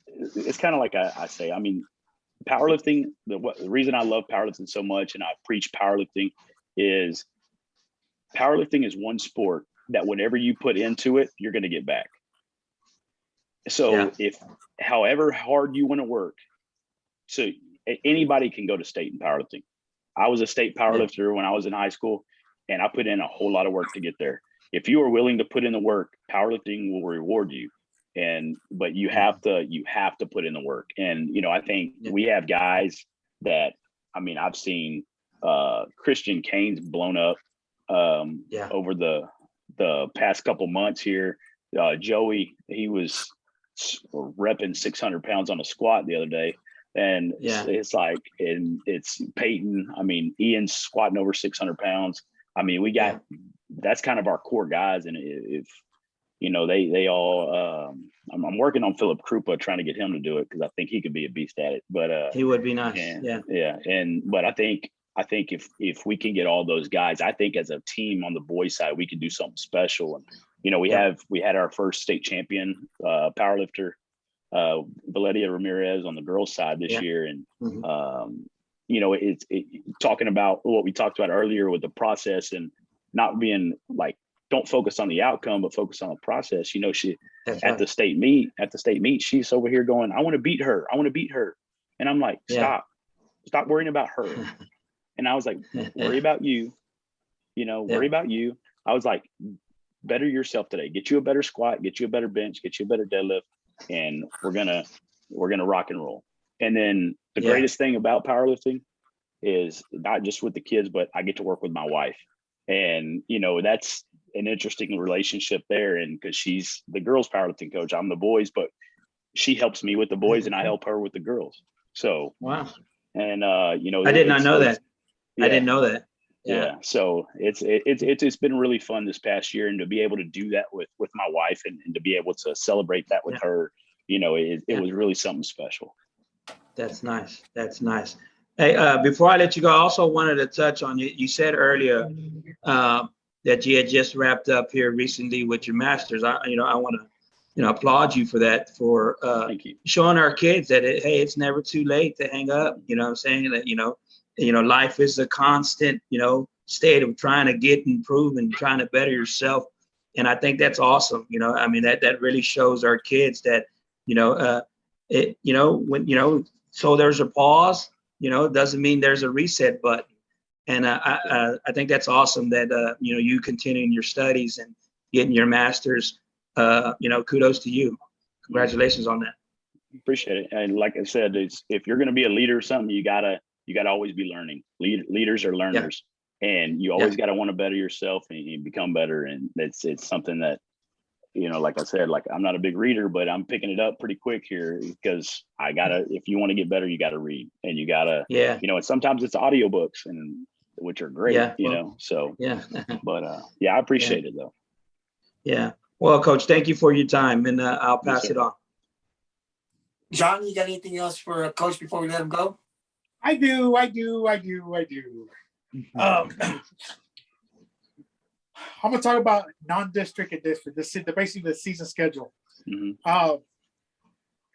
It's kind of like I say, I mean, powerlifting, the reason I love powerlifting so much and I preach powerlifting is one sport that whenever you put into it, you're going to get back. So if however hard you want to work, so anybody can go to state in powerlifting. I was a state powerlifter when I was in high school, and I put in a whole lot of work to get there. If you are willing to put in the work, powerlifting will reward you. But you have to put in the work. And, I think we have guys that, I mean, I've seen Christian Kane's blown up over the past couple months here. Joey, he was repping 600 pounds on a squat the other day. And it's like, and it's Peyton. I mean, Ian's squatting over 600 pounds. I mean, we got, that's kind of our core guys. And if, they all, I'm working on Phillip Krupa, trying to get him to do it, because I think he could be a beast at it, but he would be nice. But I think if we can get all those guys, I think as a team on the boys side, we can do something special. And, we had our first state champion powerlifter, Valeria Ramirez, on the girls side this year. And, it's talking about what we talked about earlier with the process and not being like don't focus on the outcome, but focus on the process. You know, That's at right. the state meet, she's over here going, I want to beat her. I want to beat her. And I'm like, Yeah. stop worrying about her. And I was like, worry about you, worry about you. I was like, better yourself today. Get you a better squat, get you a better bench, get you a better deadlift, and we're gonna rock and roll. And then the greatest thing about powerlifting is not just with the kids, but I get to work with my wife. And that's an interesting relationship there. And because she's the girls powerlifting coach, I'm the boys, but she helps me with the boys and I help her with the girls. So wow. And I did not know that. I didn't know that. Yeah. So it's been really fun this past year, and to be able to do that with my wife and to be able to celebrate that with her, it was really something special. That's nice. That's nice. Hey, before I let you go, I also wanted to touch on you said earlier that you had just wrapped up here recently with your master's. I want to applaud you for that, for Thank you. showing our kids that hey, it's never too late to hang up. You know what I'm saying? That life is a constant state of trying to get improved and trying to better yourself. And I think that's awesome. That really shows our kids that so there's a pause. It doesn't mean there's a reset button. And I think that's awesome that you continuing your studies and getting your master's. Kudos to you. Congratulations on that. Appreciate it. And like I said, if you're going to be a leader or something, you gotta always be learning. Leaders are learners, and you always got to want to better yourself and become better. And it's something that, like I said, like I'm not a big reader, but I'm picking it up pretty quick here because if you want to get better, you got to read, and you got to, and sometimes it's audiobooks, and which are great, so, but I appreciate it though. Yeah. Well, Coach, thank you for your time, and I'll pass it on. John, you got anything else for Coach before we let him go? I do. I'm gonna talk about non-district and district. Basically the season schedule. Mm-hmm.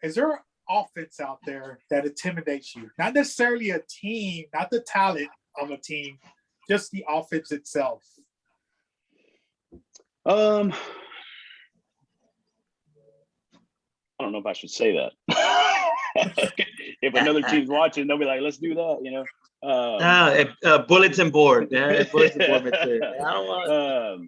Is there an offense out there that intimidates you? Not necessarily a team, not the talent of a team, just the offense itself. I don't know if I should say that. If another team's watching, they'll be like, let's do that, bulletin board. Bulletin board material.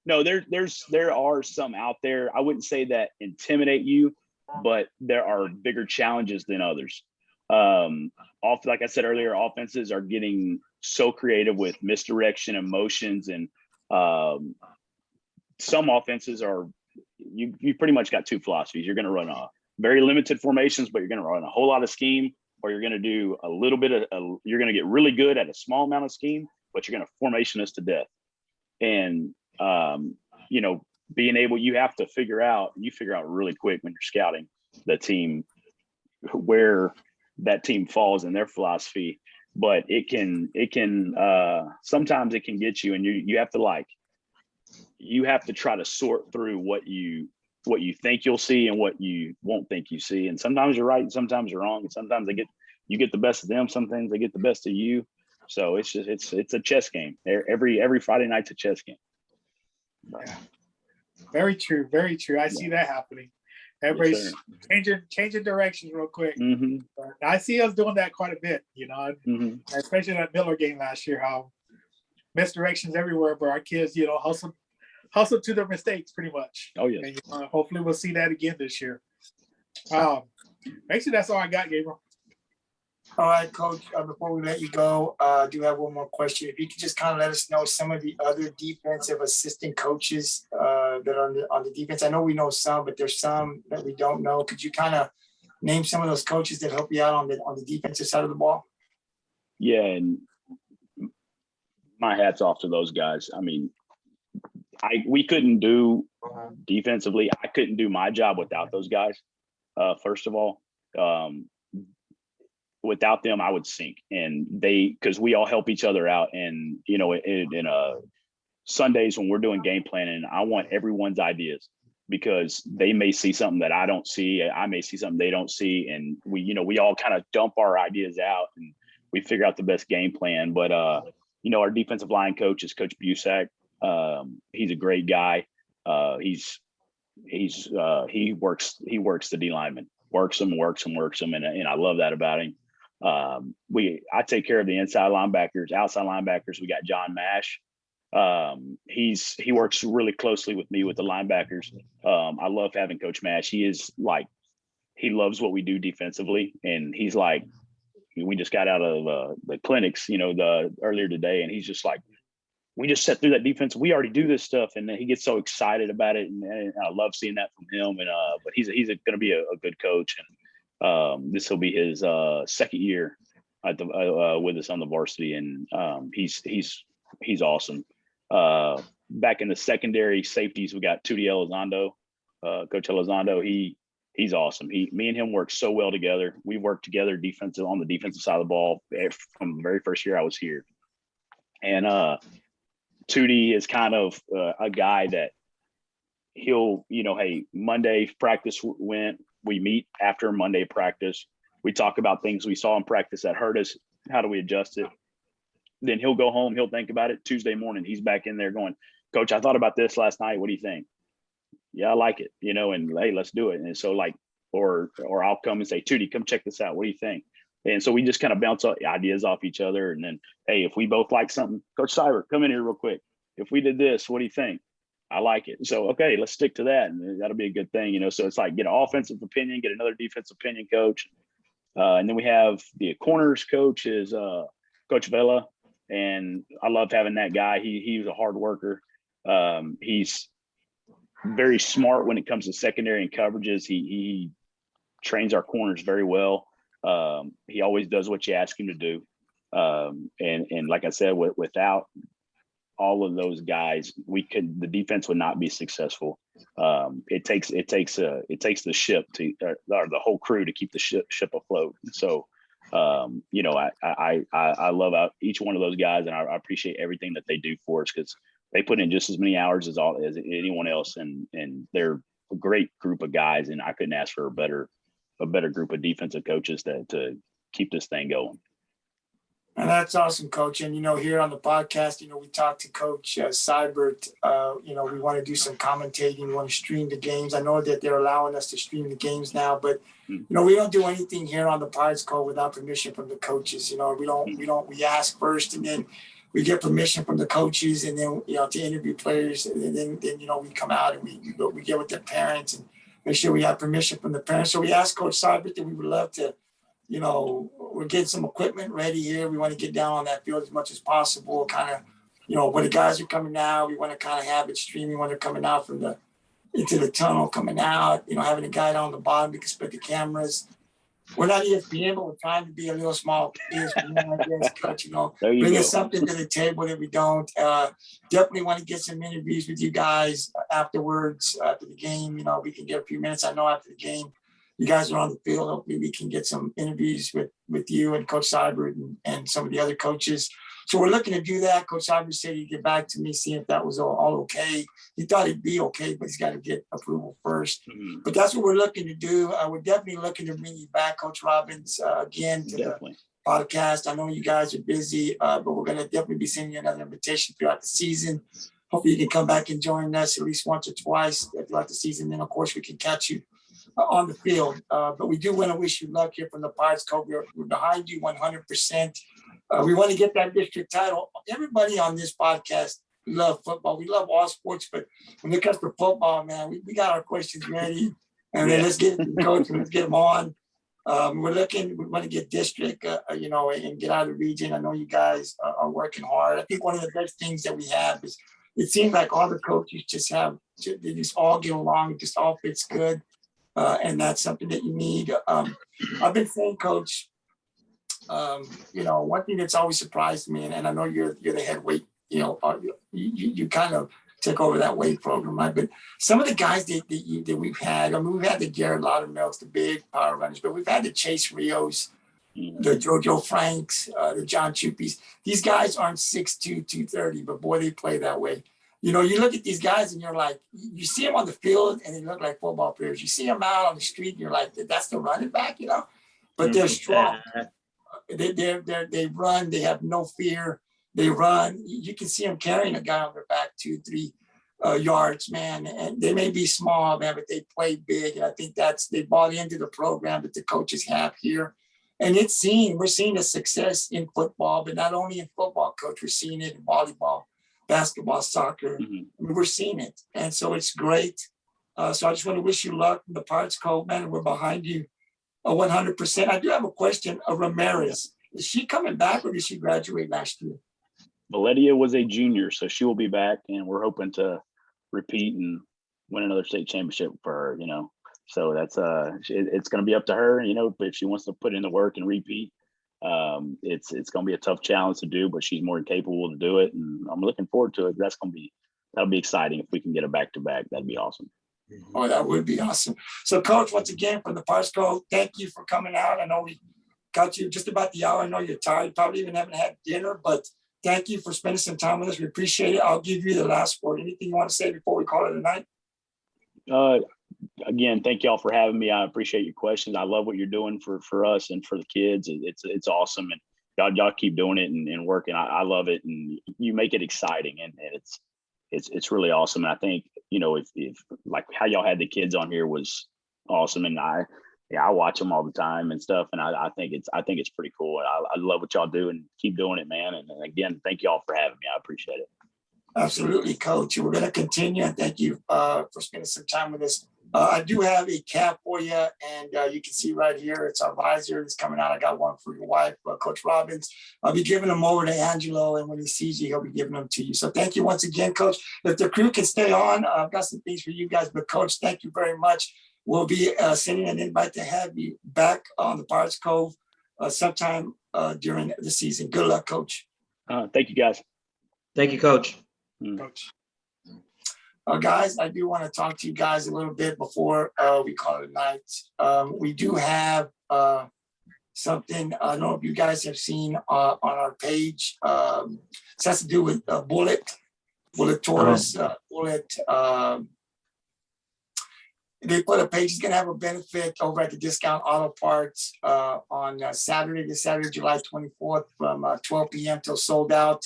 No, there are some out there. I wouldn't say that intimidate you, but there are bigger challenges than others. Like I said earlier, offenses are getting so creative with misdirection and motions, and some offenses are, you pretty much got two philosophies. You're going to run very limited formations, but you're going to run a whole lot of scheme, or you're going to do a little bit you're going to get really good at a small amount of scheme, but you're going to formation us to death. And, being able, you have to figure out really quick when you're scouting the team, where that team falls in their philosophy, but it can sometimes it can get you, and you have to try to sort through what you think you'll see and what you won't think you see. And sometimes you're right and sometimes you're wrong. And sometimes you get the best of them. Sometimes they get the best of you. So it's a chess game. Every Friday night's a chess game. Yeah. Very true. Very true. I see that happening. Everybody's changing directions real quick. Mm-hmm. I see us doing that quite a bit, especially in that Miller game last year, how misdirections everywhere, but our kids, hustle to their mistakes pretty much. Oh, yeah. And hopefully we'll see that again this year. Basically, that's all I got, Gabriel. All right, Coach, before we let you go, I do have one more question. If you could just kind of let us know some of the other defensive assistant coaches that are on the defense. I know we know some, but there's some that we don't know. Could you kind of name some of those coaches that help you out on the defensive side of the ball? Yeah, and my hat's off to those guys. I mean, we couldn't do defensively. I couldn't do my job without those guys. First of all, without them, I would sink. And because we all help each other out. And in Sundays when we're doing game planning, I want everyone's ideas, because they may see something that I don't see. I may see something they don't see, and we all kind of dump our ideas out and we figure out the best game plan. But our defensive line coach is Coach Busak. He's a great guy. He works the D lineman, works them, and I love that about him. I take care of the inside linebackers, outside linebackers. We got John Mash. He works really closely with me with the linebackers. I love having Coach Mash. He loves what we do defensively, and he's like, we just got out of the clinics, earlier today, and he's just like, we just set through that defense. We already do this stuff, and he gets so excited about it, and I love seeing that from him. And but he's going to be a good coach, and this will be his second year at with us on the varsity, and he's awesome. Back in the secondary safeties, we got Tutti Elizondo, Coach Elizondo. He's awesome. Me and him work so well together. We worked together on the defensive side of the ball from the very first year I was here. And Tootie is kind of a guy that he'll, hey, Monday practice went. We meet after Monday practice. We talk about things we saw in practice that hurt us. How do we adjust it? Then he'll go home. He'll think about it. Tuesday morning, he's back in there going, Coach, I thought about this last night. What do you think? Yeah, I like it, and hey, let's do it. And so or I'll come and say, Tootie, come check this out. What do you think? And so we just kind of bounce ideas off each other. And then, hey, if we both like something, Coach Cyber, come in here real quick. If we did this, what do you think? I like it. So, okay, let's stick to that. And that'll be a good thing, So it's like get an offensive opinion, get another defensive opinion coach. And then we have the corners coach is Coach Vela. And I love having that guy. He was a hard worker. He's very smart when it comes to secondary and coverages. He trains our corners very well. He always does what you ask him to do. And like I said, without all of those guys, the defense would not be successful. It takes the ship or the whole crew to keep the ship afloat. So, I love each one of those guys, and I appreciate everything that they do for us because they put in just as many hours as anyone else, and they're a great group of guys. And I couldn't ask for a better group of defensive coaches to keep this thing going. And that's awesome, Coach. And, here on the podcast, we talked to Coach Seibert. We want to do some commentating. We want to stream the games. I know that they're allowing us to stream the games now, but, we don't do anything here on the Pirates Cove without permission from the coaches. We ask first, and then we get permission from the coaches, and then, to interview players. And then we come out and we get with their parents and make sure we have permission from the parents. So we asked Coach Seibert that we would love to, we're getting some equipment ready here. We want to get down on that field as much as possible. Kind of, when the guys are coming out, we want to kind of have it streaming when they're coming out into the tunnel coming out, having a guy down on the bottom, we can split the cameras. We're not ESPN, but we're trying to be a little small ESPN, I guess, Coach, bring us something to the table that we don't. Definitely want to get some interviews with you guys afterwards, after the game. We can get a few minutes. I know after the game, you guys are on the field. Hopefully we can get some interviews with you and Coach Seibert and some of the other coaches. So we're looking to do that. Coach Seibert said he'd get back to me, see if that was all okay. He thought it'd be okay, but he's got to get approval first. Mm-hmm. But that's what we're looking to do. We're definitely looking to bring you back, Coach Robbins, again to the podcast. I know you guys are busy, but we're going to definitely be sending you another invitation throughout the season. Hopefully you can come back and join us at least once or twice throughout the season. Then, of course, we can catch you on the field. But we do want to wish you luck here from the Pirates Cove. We're behind you 100%. We want to get that district title. Everybody on this podcast love football. We love all sports, but when it comes to football, man, we got our questions ready. And then let's get it, Coach, and let's get them on. We want to get district, and get out of the region. I know you guys are working hard. I think one of the best things that we have is it seems like all the coaches they just all get along. It just all fits good. And that's something that you need. I've been saying, Coach, one thing that's always surprised me, and I know you're the head weight, you kind of took over that weight program, right? But some of the guys that we've had, we've had the Garrett Loudermilks, the big power runners, but we've had the Chase Rios, the Jojo Franks, the John Chuppies. These guys aren't 6'2", 230, but boy, they play that way. You look at these guys and you're like, you see them on the field and they look like football players. You see them out on the street and you're like, that's the running back, but they're strong. They run. They have no fear. They run. You can see them carrying a guy on their back 2-3 yards, man. And they may be small, man, but they play big. And I think they bought into the program that the coaches have here. And we're seeing the success in football, but not only in football, Coach, we're seeing it in volleyball, basketball, soccer. Mm-hmm. I mean, we're seeing it. And so it's great. So I just want to wish you luck in the Pirates, Cove, man. We're behind you 100%. I do have a question. Ramirez, is she coming back or did she graduate last year? Valedia was a junior, so she will be back, and we're hoping to repeat and win another state championship for her, you know. So that's it's going to be up to her, you know, but if she wants to put in the work and repeat, it's going to be a tough challenge to do, but she's more than capable to do it, and I'm looking forward to it. That'll be exciting if we can get a back-to-back. That'd be awesome. Oh, that would be awesome. So, Coach, once again, from the Pirates Cove, thank you for coming out. I know we got you just about the hour. I know you're tired, probably even haven't had dinner, but thank you for spending some time with us. We appreciate it. I'll give you the last word. Anything you want to say before we call it a night? Again, thank y'all for having me. I appreciate your questions. I love what you're doing for us and for the kids. It's awesome, and y'all keep doing it and working. I love it, and you make it exciting, and it's really awesome. And I think, you know, if like how y'all had the kids on here was awesome, and I watch them all the time and stuff, and I think it's pretty cool. I love what y'all do, and keep doing it, man. And again, thank y'all for having me. I appreciate it. Absolutely, Coach. We're going to continue, and thank you for spending some time with us. I do have a cap for you, and you can see right here, it's our visor. It's coming out. I got one for your wife, Coach Robbins. I'll be giving them over to Angelo, and when he sees you, he'll be giving them to you. So thank you once again, Coach. If the crew can stay on, I've got some things for you guys, but Coach, thank you very much. We'll be sending an invite to have you back on the Pirates Cove sometime during the season. Good luck, Coach. Thank you, guys. Thank you, Coach. Coach. Guys, I do want to talk to you guys a little bit before we call it a night. We do have something. I don't know if you guys have seen on our page. It has to do with Bullet Taurus. Bullet. They put a page. He's going to have a benefit over at the Discount Auto Parts on Saturday, July 24th from 12 p.m. till sold out.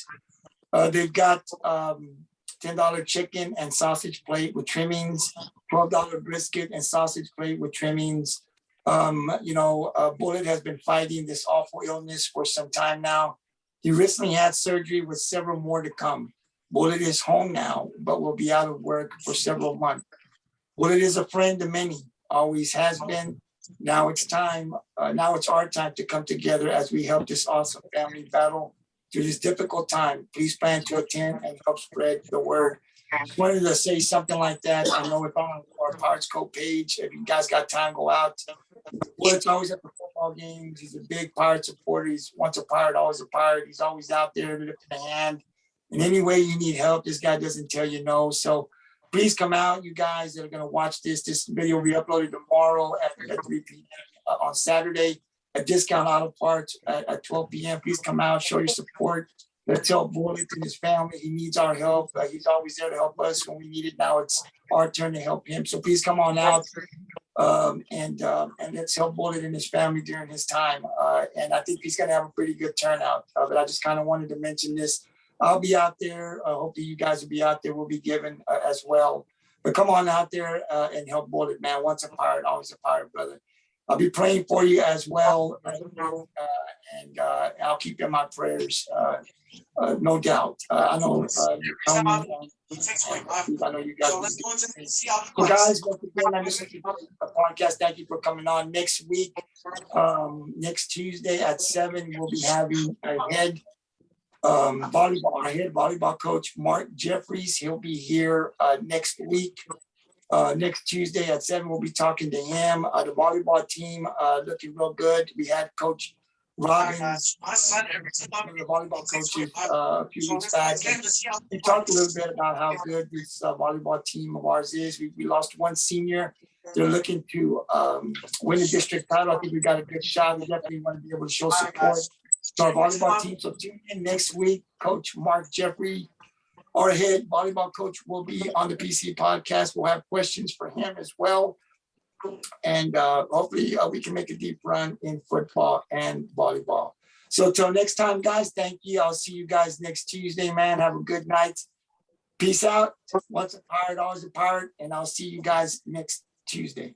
They've got $10 chicken and sausage plate with trimmings, $12 brisket and sausage plate with trimmings. Bullet has been fighting this awful illness for some time now. He recently had surgery with several more to come. Bullet is home now, but will be out of work for several months. Bullet is a friend to many, always has been. Now it's time. Now it's our time to come together as we help this awesome family battle through this difficult time. Please plan to attend and help spread the word. Just wanted to say something like that. I know it's on our Pirates Cove page. If you guys got time, go out. Bullet's always at the football games. He's a big Pirate supporter. He's once a Pirate, always a Pirate. He's always out there lifting a hand. In any way you need help, this guy doesn't tell you no. So please come out, you guys that are going to watch this. This video will be uploaded tomorrow at 3 p.m. On Saturday. A Discount Auto Parts at 12 p.m. Please come out, show your support. Let's help Bullet and his family. He needs our help. He's always there to help us when we need it. Now it's our turn to help him. So please come on out and let's help Bullet and his family during his time. And I think he's going to have a pretty good turnout. But I just kind of wanted to mention this. I'll be out there. Hopefully you guys will be out there. We'll be giving as well. But come on out there and help Bullet, man. Once a Pirate, always a Pirate, brother. I'll be praying for you as well, and I'll keep you in my prayers, no doubt. I know I know you guys. So guys, once again, I'm just looking for a podcast. Thank you for coming on. Next week, next Tuesday at 7, we'll be having a head volleyball coach, Mark Jeffries. He'll be here next week. Next Tuesday at 7, we'll be talking to him. The volleyball team looking real good. We had Coach Robbins, the volleyball coaches, a few weeks back. We talked a little bit about how good this volleyball team of ours is. We lost one senior. They're looking to win the district title. I think we got a good shot. We definitely want to be able to show support to our volleyball team. So tune in next week. Coach Mark Jeffrey, our head volleyball coach, will be on the PC podcast. We'll have questions for him as well. And hopefully we can make a deep run in football and volleyball. So till next time, guys, thank you. I'll see you guys next Tuesday, man. Have a good night. Peace out. Once a pirate, always a pirate. And I'll see you guys next Tuesday.